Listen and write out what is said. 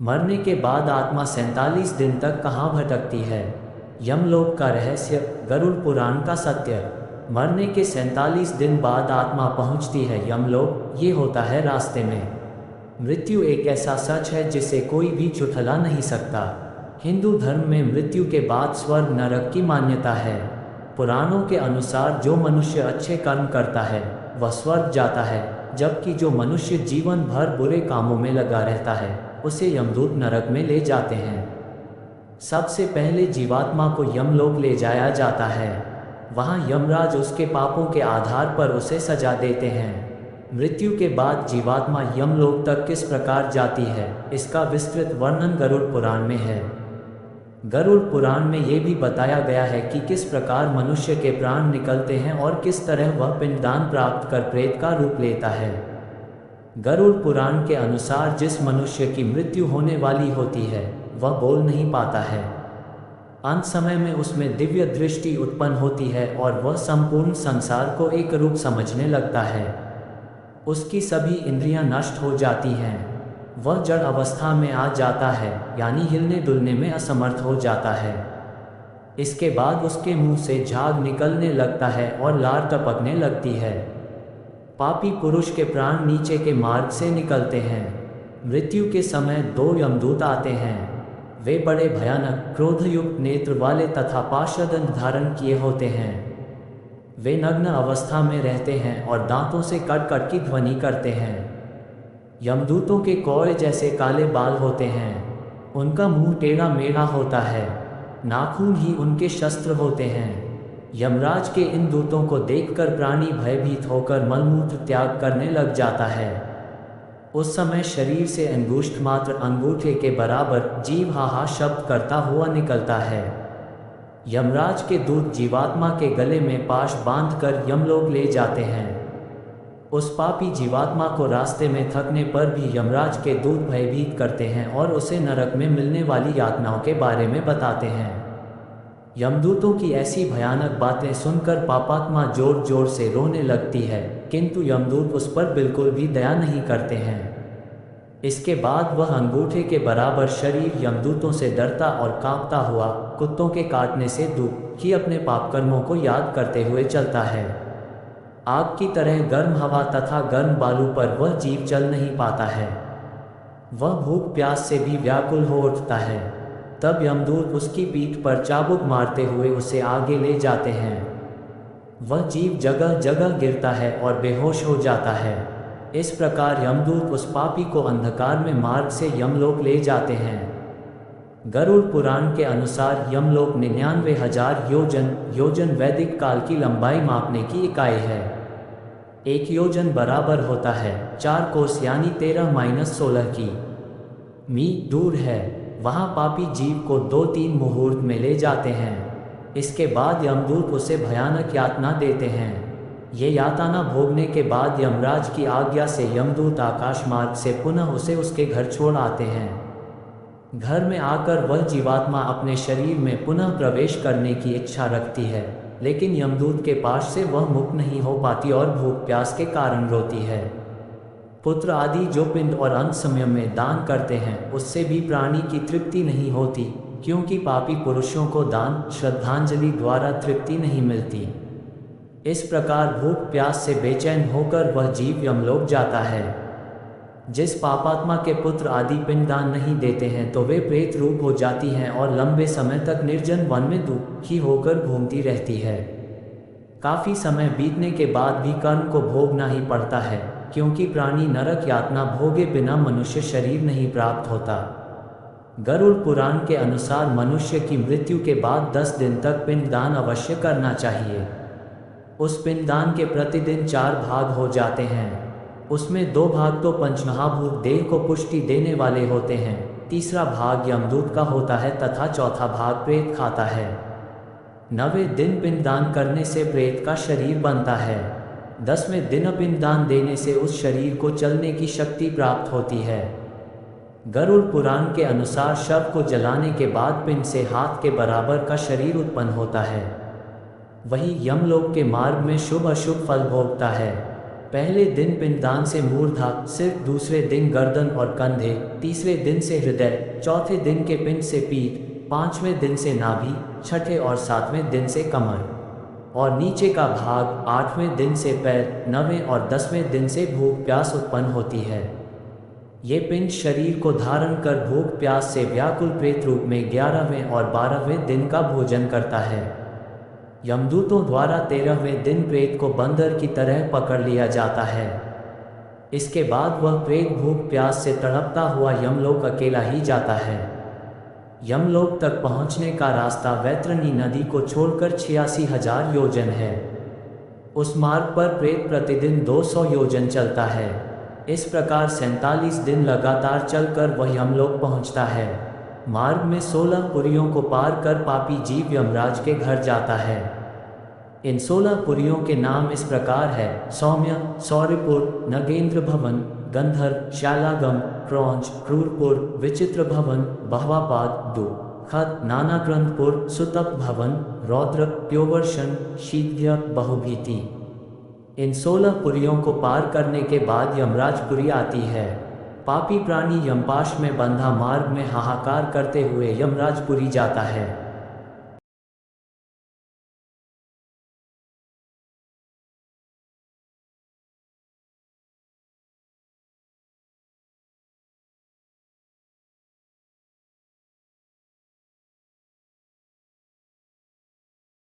मरने के बाद आत्मा 47 दिन तक कहाँ भटकती है? यमलोक का रहस्य, गरुड़ पुराण का सत्य। मरने के 47 दिन बाद आत्मा पहुँचती है यमलोक। ये होता है रास्ते में। मृत्यु एक ऐसा सच है जिसे कोई भी झुठला नहीं सकता। हिंदू धर्म में मृत्यु के बाद स्वर्ग नरक की मान्यता है। पुराणों के अनुसार जो मनुष्य अच्छे कर्म करता है वह स्वर्ग जाता है, जबकि जो मनुष्य जीवन भर बुरे कामों में लगा रहता है उसे यमदूत नरक में ले जाते हैं। सबसे पहले जीवात्मा को यमलोक ले जाया जाता है। वहाँ यमराज उसके पापों के आधार पर उसे सजा देते हैं। मृत्यु के बाद जीवात्मा यमलोक तक किस प्रकार जाती है, इसका विस्तृत वर्णन गरुड़ पुराण में है। गरुड़ पुराण में ये भी बताया गया है कि किस प्रकार मनुष्य के प्राण निकलते हैं और किस तरह वह पिंडदान प्राप्त कर प्रेत का रूप लेता है। गरुड़ पुराण के अनुसार जिस मनुष्य की मृत्यु होने वाली होती है वह बोल नहीं पाता है। अंत समय में उसमें दिव्य दृष्टि उत्पन्न होती है और वह संपूर्ण संसार को एक रूप समझने लगता है। उसकी सभी इंद्रियां नष्ट हो जाती हैं। वह जड़ अवस्था में आ जाता है, यानी हिलने डुलने में असमर्थ हो जाता है। इसके बाद उसके मुंह से झाग निकलने लगता है और लार टपकने लगती है। पापी पुरुष के प्राण नीचे के मार्ग से निकलते हैं। मृत्यु के समय दो यमदूत आते हैं। वे बड़े भयानक क्रोधयुक्त नेत्र वाले तथा पाशदंड धारण किए होते हैं। वे नग्न अवस्था में रहते हैं और दांतों से कट कट की ध्वनि करते हैं। यमदूतों के कौए जैसे काले बाल होते हैं। उनका मुंह टेढ़ा मेढ़ा होता है। नाखून ही उनके शस्त्र होते हैं। यमराज के इन दूतों को देखकर प्राणी भयभीत होकर मलमूत्र त्याग करने लग जाता है। उस समय शरीर से अंगुष्ठ मात्र अंगूठे के बराबर जीव हा हा शब्द करता हुआ निकलता है। यमराज के दूत जीवात्मा के गले में पाश बांधकर यमलोक ले जाते हैं। उस पापी जीवात्मा को रास्ते में थकने पर भी यमराज के दूत भयभीत करते हैं और उसे नरक में मिलने वाली यातनाओं के बारे में बताते हैं। यमदूतों की ऐसी भयानक बातें सुनकर पापात्मा जोर जोर से रोने लगती है, किंतु यमदूत उस पर बिल्कुल भी दया नहीं करते हैं। इसके बाद वह अंगूठे के बराबर शरीर यमदूतों से डरता और कांपता हुआ कुत्तों के काटने से दुखी अपने पापकर्मों को याद करते हुए चलता है। आग की तरह गर्म हवा तथा गर्म बालू पर वह जीव चल नहीं पाता है। वह भूख प्यास से भी व्याकुल हो उठता है। तब यमदूत उसकी पीठ पर चाबुक मारते हुए उसे आगे ले जाते हैं। वह जीव जगह जगह गिरता है और बेहोश हो जाता है। इस प्रकार यमदूत उस पापी को अंधकार में मार्ग से यमलोक ले जाते हैं। गरुड़ पुराण के अनुसार यमलोक 99,000 योजन वैदिक काल की लंबाई मापने की इकाई है। एक योजन बराबर होता है 4 कोस यानी 13-16 की मी दूर है। वहाँ पापी जीव को 2-3 मुहूर्त में ले जाते हैं। इसके बाद यमदूत उसे भयानक यातना देते हैं। ये यातना भोगने के बाद यमराज की आज्ञा से यमदूत आकाश मार्ग से पुनः उसे उसके घर छोड़ आते हैं। घर में आकर वह जीवात्मा अपने शरीर में पुनः प्रवेश करने की इच्छा रखती है, लेकिन यमदूत के पास से वह मुक्त नहीं हो पाती और भूख प्यास के कारण रोती है। पुत्र आदि जो पिंड और अंत समय में दान करते हैं उससे भी प्राणी की तृप्ति नहीं होती, क्योंकि पापी पुरुषों को दान श्रद्धांजलि द्वारा तृप्ति नहीं मिलती। इस प्रकार भूख प्यास से बेचैन होकर वह जीव यमलोक जाता है। जिस पापात्मा के पुत्र आदि पिंडदान नहीं देते हैं तो वे प्रेत रूप हो जाती हैं और लंबे समय तक निर्जन वन में दुखी होकर घूमती रहती है। काफ़ी समय बीतने के बाद भी कर्म को भोगना ही पड़ता है, क्योंकि प्राणी नरक यातना भोगे बिना मनुष्य शरीर नहीं प्राप्त होता। गरुड़ पुराण के अनुसार मनुष्य की मृत्यु के बाद 10 दिन तक पिंडदान अवश्य करना चाहिए। उस पिंडदान के प्रतिदिन 4 भाग हो जाते हैं। उसमें 2 भाग तो पंचमहाभूत देह को पुष्टि देने वाले होते हैं, तीसरा भाग यमदूत का होता है तथा चौथा भाग प्रेत खाता है। 9वें दिन पिंडदान करने से प्रेत का शरीर बनता है। 10वें दिन पिंडदान देने से उस शरीर को चलने की शक्ति प्राप्त होती है। गरुड़ पुराण के अनुसार शव को जलाने के बाद पिंड से हाथ के बराबर का शरीर उत्पन्न होता है। वही यमलोक के मार्ग में शुभ अशुभ फल भोगता है। पहले दिन पिंडदान से मूर्धा सिर, दूसरे दिन गर्दन और कंधे, तीसरे दिन से हृदय, चौथे दिन के पिंड से पीठ, पांचवें दिन से नाभि, छठे और सातवें दिन से कमर और नीचे का भाग, आठवें दिन से पैर, नवें और 10वें दिन से भूख प्यास उत्पन्न होती है। ये पिंड शरीर को धारण कर भूख प्यास से व्याकुल प्रेत रूप में 11वें और 12वें दिन का भोजन करता है। यमदूतों द्वारा 13वें दिन प्रेत को बंदर की तरह पकड़ लिया जाता है। इसके बाद वह प्रेत भूख प्यास से तड़पता हुआ यमलोक अकेला ही जाता है। यमलोक तक पहुंचने का रास्ता वैतरणी नदी को छोड़कर 86,000 योजन है। उस मार्ग पर प्रेत प्रतिदिन 200 योजन चलता है। इस प्रकार 47 दिन लगातार चलकर वह यमलोक पहुंचता है। मार्ग में 16 पुरियों को पार कर पापी जीव यमराज के घर जाता है। इन 16 पुरियों के नाम इस प्रकार है: सौम्य, सौर्यपुर, नगेंद्र भवन, गंधर्व, शालागम, क्रौंच, क्रूरपुर, विचित्र भवन, बहवापाद, खत, नानाग्रंथपुर, सुतप भवन, रौद्र, प्योवर्षण, शीघ्र, बहुभीति। इन 16 पुरियों को पार करने के बाद यमराजपुरी आती है। पापी प्राणी यमपाश में बंधा मार्ग में हाहाकार करते हुए यमराजपुरी जाता है।